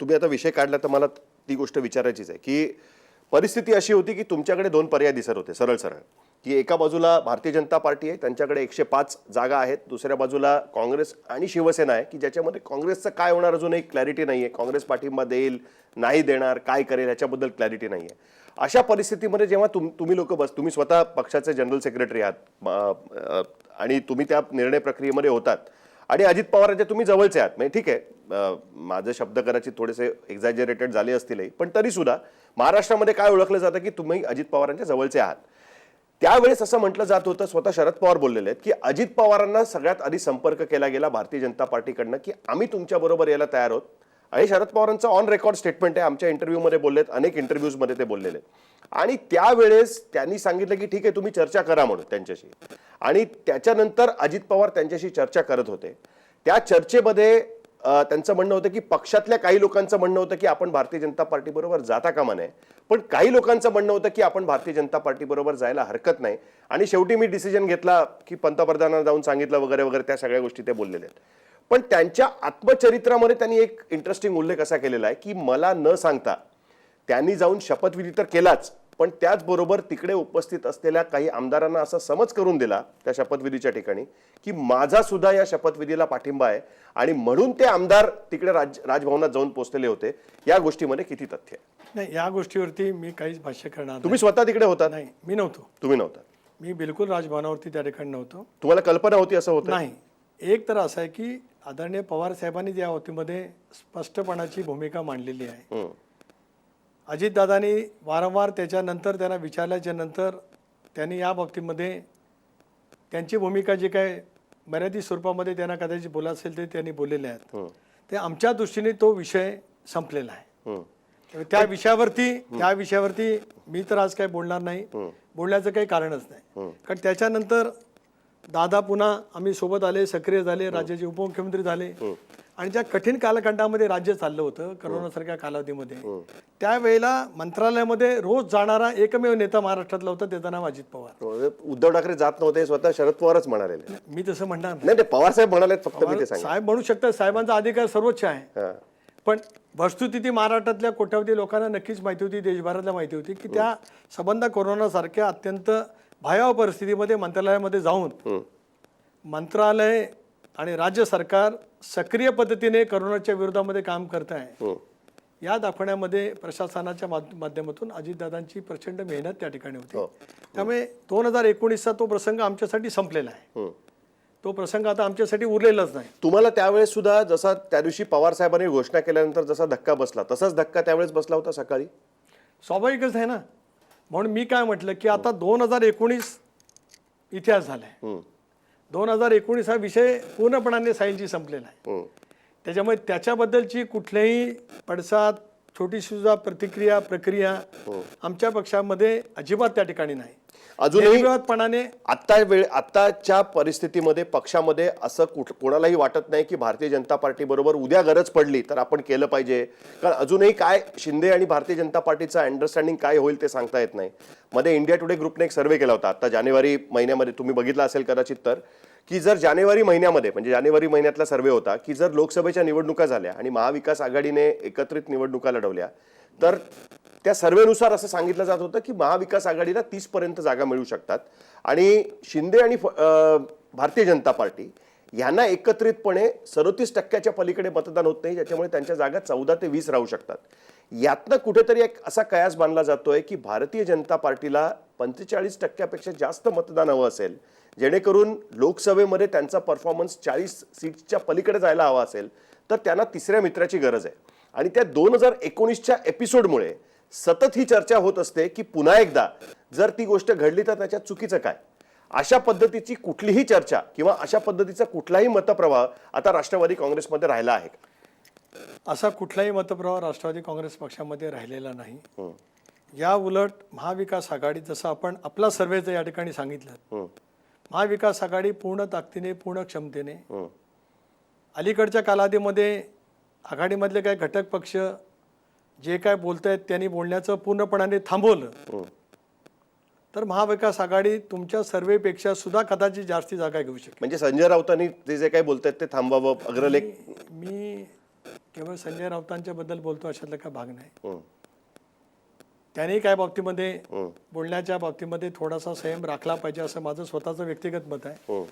तुम्ही आता विषय काढला तर मला ती गोष्ट विचारायचीच आहे की परिस्थिती अशी होती की तुमच्याकडे दोन पर्याय दिसत होते सरळ सरळ, की एका बाजूला भारतीय जनता पार्टी आहे, त्यांच्याकडे 105 जागा आहेत, दुसऱ्या बाजूला काँग्रेस आणि शिवसेना आहे की ज्याच्यामध्ये काँग्रेसचं काय होणार अजूनही क्लॅरिटी नाही आहे. काँग्रेस पाठिंबा देईल नाही देणार, काय करेल ह्याच्याबद्दल क्लॅरिटी नाही आहे. अशा परिस्थितीमध्ये जेव्हा तुम्ही लोक तुम्ही स्वतः पक्षाचे जनरल सेक्रेटरी आहात आणि तुम्ही त्या निर्णय प्रक्रियेमध्ये होतात आणि अजित पवारांच्या तुम्ही जवळचे आहात, म्हणजे ठीक आहे माझे शब्द कदाचित थोडेसे एक्झॅजरेटेड झाले असतीलही, पण तरी सुद्धा महाराष्ट्रामध्ये काय ओळखलं जातं की तुम्ही अजित पवारांच्या जवळचे आहात. त्यावेळेस असं म्हटलं जात होतं, स्वतः शरद पवार बोललेले आहेत की अजित पवारांना सगळ्यात आधी संपर्क केला गेला भारतीय जनता पार्टीकडनं की आम्ही तुमच्या बरोबर यायला तयार आहोत. आणि शरद पवारांचं ऑन रेकॉर्ड स्टेटमेंट आहे, आमच्या इंटरव्ह्यूमध्ये बोललेत, अनेक इंटरव्ह्यूजमध्ये ते बोललेले. आणि त्यावेळेस त्यांनी सांगितलं की ठीक आहे तुम्ही चर्चा करा म्हणून त्यांच्याशी. आणि त्याच्यानंतर अजित पवार त्यांच्याशी चर्चा करत होते. त्या चर्चेमध्ये त्यांचं म्हणणं होतं की पक्षातल्या काही लोकांचं म्हणणं होतं की आपण भारतीय जनता पार्टी बरोबर जाता कामा नये, पण काही लोकांचं म्हणणं होतं की आपण भारतीय जनता पार्टी बरोबर जायला हरकत नाही. आणि शेवटी मी डिसिजन घेतला की पंतप्रधानांना जाऊन सांगितलं वगैरे वगैरे, त्या सगळ्या गोष्टी ते बोललेले आहेत. पण त्यांच्या आत्मचरित्रामध्ये त्यांनी एक इंटरेस्टिंग उल्लेख असा केलेला आहे की मला न सांगता त्यांनी जाऊन शपथविधी तर केलाच, पण त्याचबरोबर तिकडे उपस्थित असलेल्या काही आमदारांना असा समज करून दिला त्या शपथविधीच्या ठिकाणी की माझा सुद्धा या शपथविधीला पाठिंबा आहे आणि म्हणून ते आमदार तिकडे राजभवनात जाऊन पोहोचलेले होते. या गोष्टीमध्ये किती तथ्य आहे? नाही, या गोष्टीवरती मी काहीच भाष्य करणार. तुम्ही स्वतः तिकडे होता? नाही, मी नव्हतो. तुम्ही नव्हता? मी बिलकुल राजभवनावरती त्या ठिकाणी नव्हतो. तुम्हाला कल्पना होती असं होतं? नाही. एक तर असं आहे की आदरणीय पवार साहेबांनी या बाबतीमध्ये स्पष्टपणाची भूमिका मांडलेली आहे. अजितदादांनी वारंवार त्याच्यानंतर त्यांना विचारल्याच्या नंतर त्यांनी या बाबतीमध्ये त्यांची भूमिका जी काय मर्यादित स्वरूपामध्ये त्यांना कदाचित बोला असेल ते त्यांनी बोललेले आहेत. ते आमच्या दृष्टीने तो विषय संपलेला आहे. त्या विषयावरती मी तर आज काही बोलणार नाही, बोलण्याचं काही कारणच नाही. कारण त्याच्यानंतर दादा पुन्हा आम्ही सोबत आले, सक्रिय झाले, राज्याचे उपमुख्यमंत्री झाले आणि ज्या कठीण कालखंडामध्ये राज्य चाललं होतं करोनासारख्या कालावधीमध्ये, त्यावेळेला मंत्रालयामध्ये रोज जाणारा एकमेव नेता महाराष्ट्रातला होता, त्याचं नाव अजित पवार. उद्धव ठाकरे जात नव्हते, स्वतः शरद पवारच म्हणाले. मी तसं म्हणणार नाही, पवार साहेब म्हणाले फक्त. मी ते साहेब म्हणू शकतात, साहेबांचा अधिकार सर्वोच्च आहे. पण वस्तुस्थिती महाराष्ट्रातल्या कोट्यावधी लोकांना नक्कीच माहिती होती, देशभरातल्या माहिती होती की त्या संबंध कोरोनासारख्या अत्यंत भयावह परिस्थितीमध्ये मंत्रालयामध्ये जाऊन मंत्रालय आणि राज्य सरकार सक्रिय पद्धतीने कोरोनाच्या विरोधामध्ये काम करत आहे, या दाखवण्यामध्ये प्रशासनाच्या माध्यमातून अजितदादांची प्रचंड मेहनत त्या ठिकाणी होती. त्यामुळे 2019चा तो प्रसंग आमच्यासाठी संपलेला आहे. तो प्रसंग आता आमच्यासाठी उरलेलाच नाही. तुम्हाला त्यावेळेस सुद्धा जसा त्या दिवशी पवार साहेबांनी घोषणा केल्यानंतर जसा धक्का बसला तसाच धक्का त्यावेळेस बसला होता सकाळी? स्वाभाविकच आहे ना. म्हणून मी काय म्हटलं की आता 2019 इतिहास झालाय. 2019 हा विषय पूर्णपणाने सायन्सची संपलेला आहे. त्याच्यामुळे त्याच्याबद्दलची कुठल्याही पडसाद, छोटीशी सुद्धा प्रक्रिया आमच्या पक्षामध्ये अजिबात त्या ठिकाणी नाही. अजूनही आताच्या परिस्थितीमध्ये पक्षामध्ये असं कोणालाही वाटत नाही की भारतीय जनता पार्टी बरोबर उद्या गरज पडली तर आपण केलं पाहिजे, कारण अजूनही काय शिंदे आणि भारतीय जनता पार्टीचा अंडरस्टँडिंग काय होईल ते सांगता येत नाही. मध्ये इंडिया टुडे ग्रुपने एक सर्व्हे केला होता आता जानेवारी महिन्यामध्ये, तुम्ही बघितला असेल कदाचित, तर की जर जानेवारी महिन्यामध्ये, म्हणजे जानेवारी महिन्यातला सर्व्हे होता की जर लोकसभेच्या निवडणुका झाल्या आणि महाविकास आघाडीने एकत्रित निवडणुका लढवल्या तर त्या सर्वेनुसार असं सांगितलं जात होतं की महाविकास आघाडीला 30 पर्यंत जागा मिळू शकतात आणि शिंदे आणि भारतीय जनता पार्टी यांना एकत्रितपणे 37% पलीकडे मतदान होत नाही, ज्याच्यामुळे त्यांच्या जागा 14 ते 20 राहू शकतात. यातनं कुठेतरी एक असा कयास बांधला जातोय की भारतीय जनता पार्टीला 45% जास्त मतदान हवं असेल, जेणेकरून लोकसभेमध्ये त्यांचा परफॉर्मन्स 40 सीट्सच्या पलीकडे जायला हवा असेल तर त्यांना तिसऱ्या मित्राची गरज आहे. आणि त्या 2019च्या एपिसोडमुळे सतत ही चर्चा होत असते की पुन्हा एकदा जर ती गोष्ट घडली तर त्याच्यात चुकीचं काय. अशा पद्धतीची कुठलीही चर्चा किंवा अशा पद्धतीचा कुठलाही मतप्रवाह आता राष्ट्रवादी काँग्रेसमध्ये राहिला आहे का? असा कुठलाही मतप्रवाह राष्ट्रवादी काँग्रेस पक्षामध्ये राहिलेला नाही. या उलट महाविकास आघाडी, जसं आपण आपला सर्व्हेचं या ठिकाणी सांगितलं, महाविकास आघाडी पूर्ण ताकदीने, पूर्ण क्षमतेने अलीकडच्या कालावधीमध्ये आघाडीमधले काही घटक पक्ष जे काय बोलतायत त्यांनी बोलण्याचं पूर्णपणाने थांबवलं तर महाविकास आघाडी तुमच्या सर्वेपेक्षा सुद्धा कदाचित जास्ती जागा घेऊ शकते. म्हणजे संजय राऊतांनी ते जे काही बोलतायत ते थांबवावं, अग्रलेख. मी केवळ संजय राऊतांच्या बद्दल बोलतो अशातला काय भाग नाही. हम्म. त्यांनी काय बाबतीमध्ये बोलण्याच्या बाबतीमध्ये थोडासा संयम राखला पाहिजे असं माझं स्वतःचं व्यक्तिगत मत आहे. हम्म.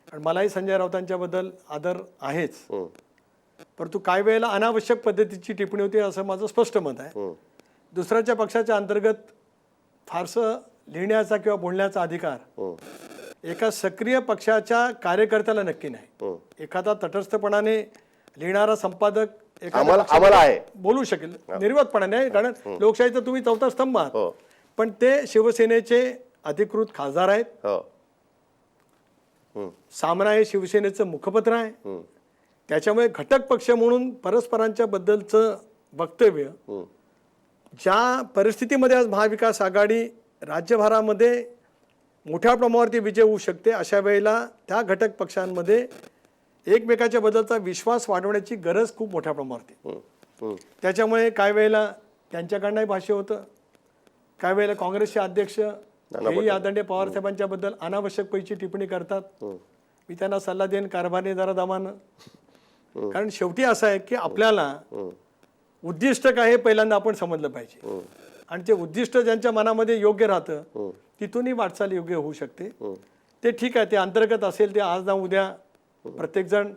कारण मलाही संजय राऊतांच्या बद्दल आदर आहेच, हम्म. परंतु काही वेळेला अनावश्यक पद्धतीची टिप्पणी होती असं माझं स्पष्ट मत आहे. हम्म. दुसऱ्याच्या पक्षाच्या अंतर्गत फारसं लिहिण्याचा किंवा बोलण्याचा अधिकार हम्म. एका सक्रिय पक्षाच्या कार्यकर्त्याला नक्की नाही. हम्म. एखादा तटस्थपणाने लिहिणारा संपादक एखाद्या आम्हाला पक्षाबद्दल आहे. बोलू शकेल निर्वतपणाने, कारण लोकशाहीचा तुम्ही चौथा स्तंभ आहात. हो. पण ते शिवसेनेचे अधिकृत खासदार आहेत. हो. हम्म. सामना हे शिवसेनेचं मुखपत्र आहे. हम्म. त्याच्यामुळे घटक पक्ष म्हणून परस्परांच्या बद्दलचं वक्तव्य हम्म. ज्या परिस्थितीमध्ये आज महाविकास आघाडी राज्यभरामध्ये मोठ्या प्रमाणावरती विजय होऊ शकते, अशा वेळेला त्या घटक पक्षांमध्ये एकमेकाच्या बद्दलचा विश्वास वाढवण्याची गरज खूप मोठ्या प्रमाणावरती. हम्म. हम्म. त्याच्यामुळे काही वेळेला त्यांच्याकडनंही भाष्य होतं, काही वेळेला काँग्रेसचे अध्यक्ष हेही आदरणीय पवार साहेबांच्या बद्दल अनावश्यक पैकी टिप्पणी करतात. मी त्यांना सल्ला देईन कारभारने जरा दमानं, कारण शेवटी असं आहे की आपल्याला उद्दिष्ट काय हे पहिल्यांदा आपण समजलं पाहिजे, आणि ते उद्दिष्ट ज्यांच्या मनामध्ये योग्य राहतं तिथूनही वाटचाल योग्य होऊ शकते. ते ठीक आहे, ते अंतर्गत असेल, ते आज ना उद्या प्रत्येकजण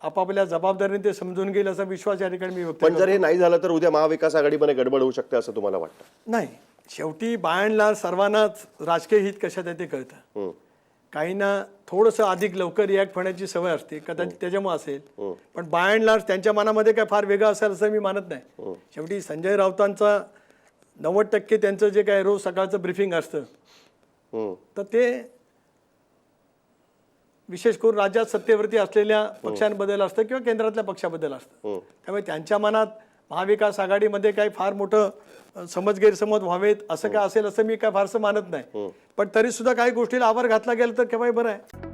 आपापल्या जबाबदारीने ते समजून घेईल असा विश्वास या ठिकाणी मी व्यक्त पण जर हे नाही झालं तर उद्या महाविकास आघाडीमध्ये गडबड होऊ शकते असं तुम्हाला वाटतं? नाही. शेवटी बायनला सर्वांनाच राजकीय हित कशात आहे ते कळतं. काहींना थोडंसं अधिक लवकर रिॲक्ट होण्याची सवय असते, कदाचित त्याच्यामुळे असेल. पण बाय अँड लार्ज त्यांच्या मनामध्ये काय फार वेगळं असेल असं मी मानत नाही. शेवटी संजय राऊतांचा 90% त्यांचं जे काय रोज सकाळचं ब्रीफिंग असतं, तर ते विशेष करून राज्यात सत्तेवरती असलेल्या पक्षांबद्दल असतं किंवा केंद्रातल्या पक्षाबद्दल असतं. त्यामुळे त्यांच्या मनात महाविकास आघाडीमध्ये काही फार मोठं समज गैरसमज व्हावेत असं काय असेल असं मी काय फारसं मानत नाही. पण तरी सुद्धा काही गोष्टीला आवर घातला गेला तर केव्हाही बरं आहे.